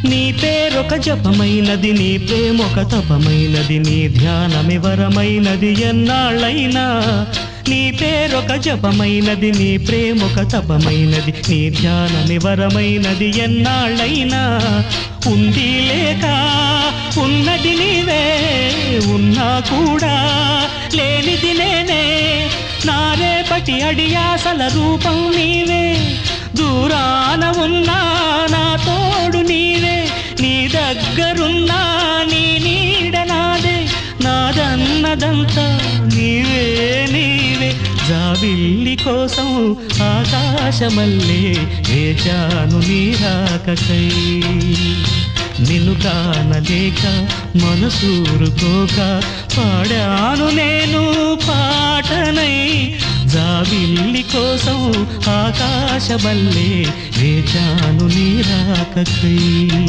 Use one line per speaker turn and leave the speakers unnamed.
నీ పేరొక జపమైనది, నీ ప్రేమొక తపమైనది, నీ ధ్యానమి వరమైనది ఎన్నాళ్ళైనా. నీ పేరొక జపమైనది, నీ ప్రేమొక తపమైనది, నీ ధ్యానమి వరమైనది ఎన్నాళ్ళైనా. ఉంది లేక ఉన్నది నీవే, ఉన్నా కూడా లేనిది నేనే. నా రేపటి అడియాసల రూపం నీవే, దూరాన ఉన్నా నా తోడు నీవే. నీ దగ్గరున్నా నీ నీడ నాదే, నాదన్నదంతా నీవే నీవే. జాబిల్లి కోసం ఆకాశమల్లే వేచాను నీ రాకకై. నిన్ను కానలేక మనసూరుకోక పాడాను నేను పాటనై. జాబిల్లి కోసం ఆకాశమల్లే వేచాను నీ రాకకై.